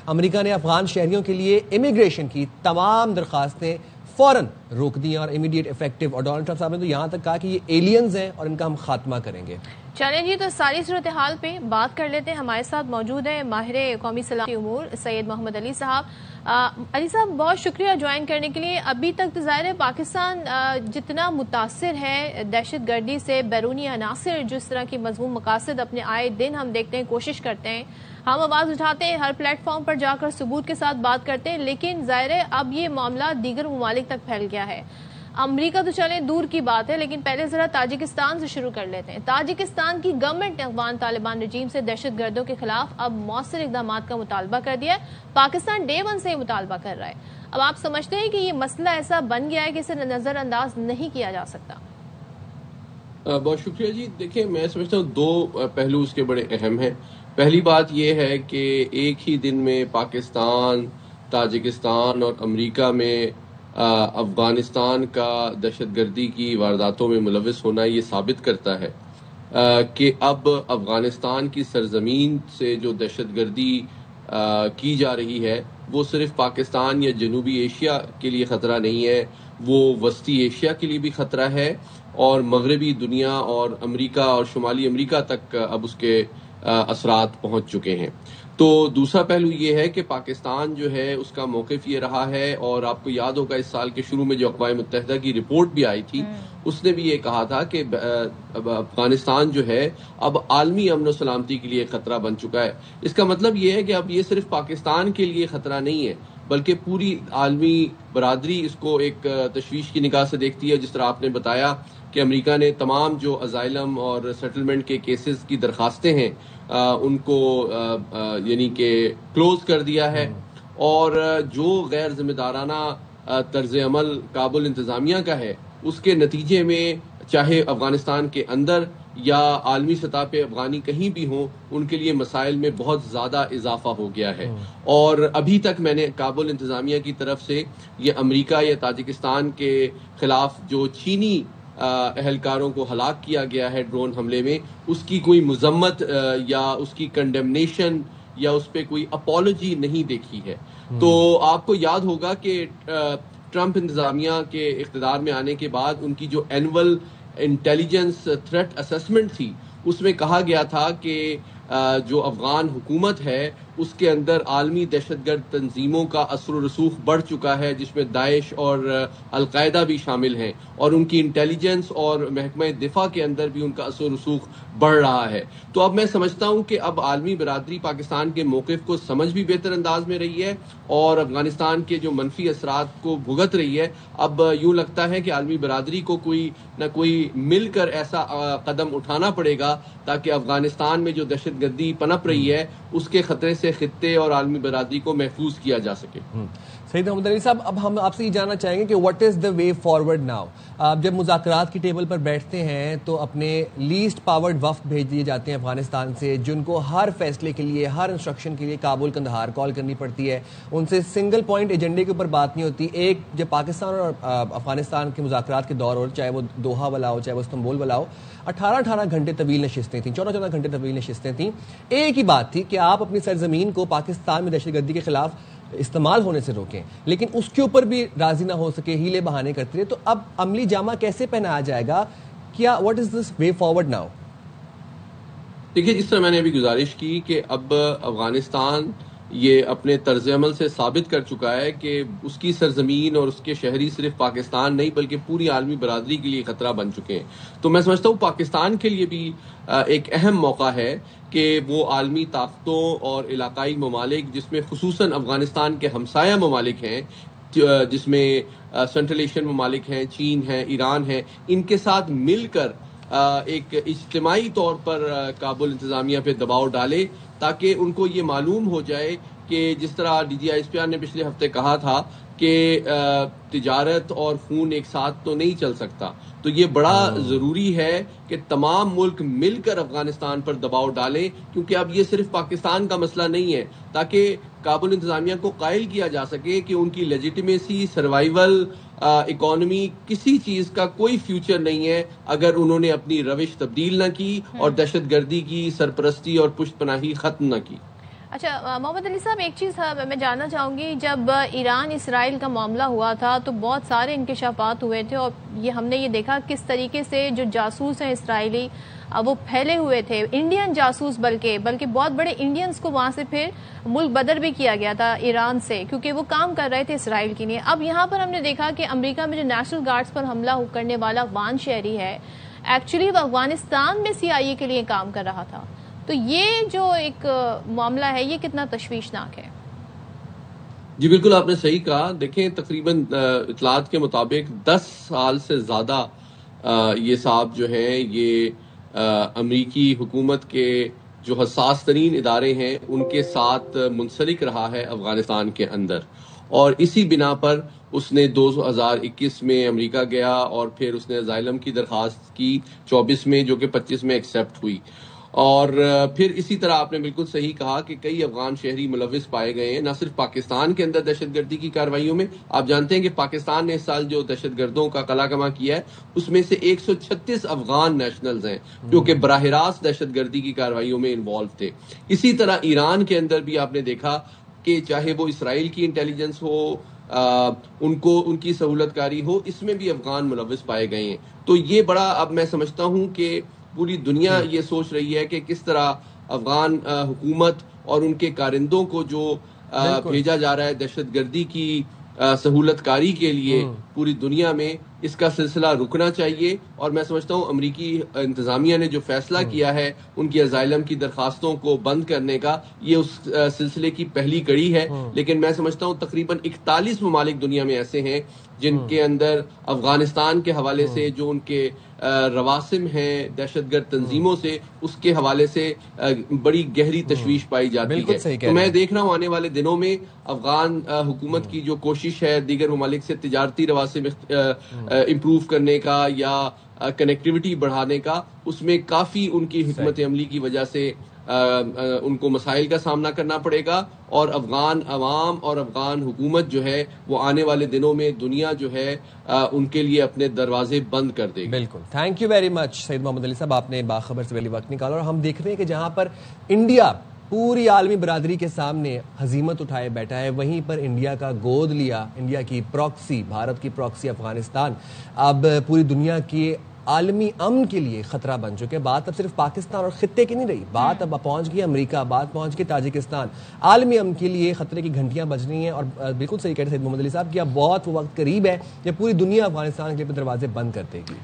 امریکہ نے افغان شہریوں کے لیے امیگریشن کی تمام درخواستیں فوراً روک دی ہیں اور امیڈیٹ افیکٹو، اور ڈونلڈ ٹرمپ صاحب نے تو یہاں تک کہا کہ یہ ایلینز ہیں اور ان کا ہم خاتمہ کریں گے۔ چلیں جی، تو ساری صورتحال پہ بات کر لیتے ہیں۔ ہمارے ساتھ موجود ہیں ماہر قومی سلامتی امور سید محمد علی صاحب۔ علی صاحب بہت شکریہ جوائن کرنے کے لیے۔ ابھی تک تو ظاہر ہے پاکستان جتنا متاثر ہے دہشت گردی سے، بیرونی عناصر جس طرح کی مضمون مقاصد اپنے آئے دن ہم دیکھتے ہیں، کوشش کرتے ہیں، ہم آواز اٹھاتے ہیں، ہر پلیٹ فارم پر جا کر ثبوت کے ساتھ بات کرتے ہیں، لیکن ظاہر ہے اب یہ معاملہ دیگر ممالک تک پھیل گیا ہے۔ امریکہ تو چلیں دور کی بات ہے، لیکن پہلے ذرا تاجکستان سے شروع کر لیتے ہیں۔ تاجکستان کی گورنمنٹ نے افغان طالبان رجیم سے دہشت گردوں کے خلاف اب مؤثر اقدامات کا مطالبہ کر دیا ہے۔ پاکستان ڈے ون سے یہ مطالبہ کر رہا ہے۔ اب آپ سمجھتے ہیں کہ یہ مسئلہ ایسا بن گیا ہے کہ اسے نظر انداز نہیں کیا جا سکتا؟ بہت شکریہ جی۔ دیکھیں، میں سمجھتا ہوں دو پہلو اس کے بڑے اہم ہیں۔ پہلی بات یہ ہے کہ ایک ہی دن میں پاکستان، تاجکستان اور امریکہ میں افغانستان کا دہشت گردی کی وارداتوں میں ملوث ہونا یہ ثابت کرتا ہے کہ اب افغانستان کی سرزمین سے جو دہشت گردی کی جا رہی ہے وہ صرف پاکستان یا جنوبی ایشیا کے لیے خطرہ نہیں ہے، وہ وسطی ایشیا کے لیے بھی خطرہ ہے، اور مغربی دنیا اور امریکہ اور شمالی امریکہ تک اب اس کے اثرات پہنچ چکے ہیں۔ تو دوسرا پہلو یہ ہے کہ پاکستان جو ہے اس کا موقف یہ رہا ہے، اور آپ کو یاد ہوگا اس سال کے شروع میں جو اقوام متحدہ کی رپورٹ بھی آئی تھی اس نے بھی یہ کہا تھا کہ افغانستان جو ہے اب عالمی امن و سلامتی کے لیے خطرہ بن چکا ہے۔ اس کا مطلب یہ ہے کہ اب یہ صرف پاکستان کے لیے خطرہ نہیں ہے، بلکہ پوری عالمی برادری اس کو ایک تشویش کی نگاہ سے دیکھتی ہے۔ جس طرح آپ نے بتایا کہ امریکہ نے تمام جو ازائلم اور سیٹلمنٹ کے کیسز کی درخواستیں ہیں ان کو یعنی کہ کلوز کر دیا ہے، اور جو غیر ذمہ دارانہ طرز عمل کابل انتظامیہ کا ہے اس کے نتیجے میں چاہے افغانستان کے اندر یا عالمی سطح پہ افغانی کہیں بھی ہوں، ان کے لیے مسائل میں بہت زیادہ اضافہ ہو گیا ہے۔ اور ابھی تک میں نے کابل انتظامیہ کی طرف سے یہ امریکہ یا تاجکستان کے خلاف جو چینی اہلکاروں کو ہلاک کیا گیا ہے ڈرون حملے میں، اس کی کوئی مذمت یا اس کی کنڈیمنیشن یا اس پہ کوئی اپالوجی نہیں دیکھی ہے۔ تو آپ کو یاد ہوگا کہ ٹرمپ انتظامیہ کے اقتدار میں آنے کے بعد ان کی جو اینول انٹیلیجنس تھریٹ اسسمنٹ تھی اس میں کہا گیا تھا کہ جو افغان حکومت ہے اس کے اندر عالمی دہشت گرد تنظیموں کا اثر و رسوخ بڑھ چکا ہے، جس میں داعش اور القاعدہ بھی شامل ہیں، اور ان کی انٹیلیجنس اور محکمہ دفاع کے اندر بھی ان کا اثر و رسوخ بڑھ رہا ہے۔ تو اب میں سمجھتا ہوں کہ اب عالمی برادری پاکستان کے موقف کو سمجھ بھی بہتر انداز میں رہی ہے، اور افغانستان کے جو منفی اثرات کو بھگت رہی ہے۔ اب یوں لگتا ہے کہ عالمی برادری کو کوئی نہ کوئی مل کر ایسا قدم اٹھانا پڑے گا تاکہ افغانستان میں جو دہشت گردی پنپ رہی ہے اس کے خطرے سے خطے اور عالمی برادری کو محفوظ کیا جا سکے۔ سید محمد علی صاحب، اب ہم آپ سے یہ جاننا چاہیں گے کہ what is the way forward now? آپ جب مذاکرات کی ٹیبل پر بیٹھتے ہیں تو اپنے لیسٹ پاورڈ وفد بھیج دیے جاتے ہیں افغانستان سے، جن کو ہر فیصلے کے لیے، ہر انسٹرکشن کے لیے کابل قندھار کال کرنی پڑتی ہے، ان سے سنگل پوائنٹ ایجنڈے کے اوپر بات نہیں ہوتی۔ ایک جب پاکستان اور افغانستان کے مذاکرات کے دور ہو، چاہے وہ دوحہ والا ہو چاہے وہ استنبول والا ہو، 18 گھنٹے طویل نشستیں تھیں، 14 گھنٹے طویل نشستیں تھیں۔ ایک ہی بات تھی کہ آپ اپنی سرزمین کو پاکستان میں دہشت گردی کے خلاف استعمال ہونے سے روکیں، لیکن اس کے اوپر بھی راضی نہ ہو سکے، ہیلے بہانے کرتے رہے۔ تو اب عملی جامہ کیسے پہنایا جائے گا؟ کیا what is this way forward now? دیکھیے، جس طرح میں نے ابھی گزارش کی کہ اب افغانستان یہ اپنے طرز عمل سے ثابت کر چکا ہے کہ اس کی سرزمین اور اس کے شہری صرف پاکستان نہیں بلکہ پوری عالمی برادری کے لیے خطرہ بن چکے ہیں۔ تو میں سمجھتا ہوں پاکستان کے لیے بھی ایک اہم موقع ہے کہ وہ عالمی طاقتوں اور علاقائی ممالک، جس میں خصوصاً افغانستان کے ہمسایہ ممالک ہیں، جس میں سنٹرل ایشین ممالک ہیں، چین ہے، ایران ہے، ان کے ساتھ مل کر ایک اجتماعی طور پر کابل انتظامیہ پہ دباؤ ڈالے، تاکہ ان کو یہ معلوم ہو جائے کہ جس طرح D G I S P R نے پچھلے ہفتے کہا تھا کہ تجارت اور خون ایک ساتھ تو نہیں چل سکتا، تو یہ بڑا ضروری ہے کہ تمام ملک مل کر افغانستان پر دباؤ ڈالیں، کیونکہ اب یہ صرف پاکستان کا مسئلہ نہیں ہے، تاکہ کابل انتظامیہ کو قائل کیا جا سکے کہ ان کی لیجیٹیمیسی، سروائیول، اکانومی، کسی چیز کا کوئی فیوچر نہیں ہے اگر انہوں نے اپنی روش تبدیل نہ کی اور دہشت گردی کی سرپرستی اور پشت پناہی ختم نہ کی۔ اچھا محمد علی صاحب، ایک چیز میں جاننا چاہوں گی، جب ایران اسرائیل کا معاملہ ہوا تھا تو بہت سارے انکشافات ہوئے تھے، اور ہم نے یہ دیکھا کس طریقے سے جو جاسوس ہیں اسرائیلی وہ پھیلے ہوئے تھے، انڈین جاسوس بلکہ بہت بڑے انڈینز کو وہاں سے پھر ملک بدر بھی کیا گیا تھا ایران سے، کیونکہ وہ کام کر رہے تھے اسرائیل کے لیے۔ اب یہاں پر ہم نے دیکھا کہ امریکہ میں جو نیشنل گارڈز پر حملہ کرنے والا افغان شہری ہے، ایکچولی وہ افغانستان میں CIA کے لیے کام کر رہا تھا، تو یہ جو ایک معاملہ ہے یہ کتنا تشویشناک ہے؟ جی بالکل، آپ نے صحیح کہا۔ دیکھیں تقریباً اطلاعات کے مطابق 10 سال سے زیادہ یہ صاحب جو ہیں یہ امریکی حکومت کے جو حساس ترین ادارے ہیں ان کے ساتھ منسلک رہا ہے افغانستان کے اندر، اور اسی بنا پر اس نے 2021 میں امریکہ گیا اور پھر اس نے اسائلم کی درخواست کی 24 میں، جو کہ 25 میں ایکسیپٹ ہوئی، اور پھر اسی طرح آپ نے بالکل صحیح کہا کہ کئی افغان شہری ملوث پائے گئے ہیں، نہ صرف پاکستان کے اندر دہشت گردی کی کارروائیوں میں۔ آپ جانتے ہیں کہ پاکستان نے اس سال جو دہشت گردوں کا قلع کما کیا ہے اس میں سے 136 افغان نیشنلز ہیں جو کہ براہ راست دہشت گردی کی کارروائیوں میں انوالو تھے۔ اسی طرح ایران کے اندر بھی آپ نے دیکھا کہ چاہے وہ اسرائیل کی انٹیلیجنس ہو، ان کی سہولت کاری ہو، اس میں بھی افغان ملوث پائے گئے ہیں۔ تو یہ بڑا، اب میں سمجھتا ہوں کہ پوری دنیا یہ سوچ رہی ہے کہ کس طرح افغان حکومت اور ان کے کارندوں کو جو بھیجا جا رہا ہے دہشت گردی کی سہولت کاری کے لیے پوری دنیا میں، اس کا سلسلہ رکنا چاہیے۔ اور میں سمجھتا ہوں امریکی انتظامیہ نے جو فیصلہ کیا ہے ان کی اسائلم کی درخواستوں کو بند کرنے کا، یہ اس سلسلے کی پہلی کڑی ہے۔ لیکن میں سمجھتا ہوں تقریباً 41 ممالک دنیا میں ایسے ہیں جن کے اندر افغانستان کے حوالے سے جو ان کے رواسم ہیں دہشت گرد تنظیموں سے، اس کے حوالے سے بڑی گہری تشویش پائی جاتی ہے۔ تو میں دیکھ رہا ہوں آنے والے دنوں میں افغان حکومت کی جو کوشش ہے دیگر ممالک سے تجارتی رواسم امپروو کرنے کا یا کنیکٹیوٹی بڑھانے کا، اس میں کافی ان کی حکمت عملی کی وجہ سے ان کو مسائل کا سامنا کرنا پڑے گا، اور افغان عوام اور افغان حکومت جو ہے وہ آنے والے دنوں میں دنیا جو ہے ان کے لیے اپنے دروازے بند کر دے گی۔ بالکل، تھینک یو ویری مچ سید محمد علی صاحب، آپ نے باخبر سے پہلے وقت نکالا، اور ہم دیکھ رہے ہیں کہ جہاں پر انڈیا پوری عالمی برادری کے سامنے ہزیمت اٹھائے بیٹھا ہے، وہیں پر انڈیا کا گود لیا، انڈیا کی پراکسی، بھارت کی پراکسی افغانستان اب پوری دنیا کی عالمی امن کے لیے خطرہ بن چکے۔ بات اب صرف پاکستان اور خطے کی نہیں رہی، بات اب پہنچ گئی امریکہ، بات پہنچ گئی تاجکستان۔ عالمی امن کے لیے خطرے کی گھنٹیاں بج رہی ہیں، اور بالکل صحیح کہہ رہے سید محمد علی صاحب کہ اب بہت وہ وقت قریب ہے جب پوری دنیا افغانستان کے لیے دروازے بند کر دے گی۔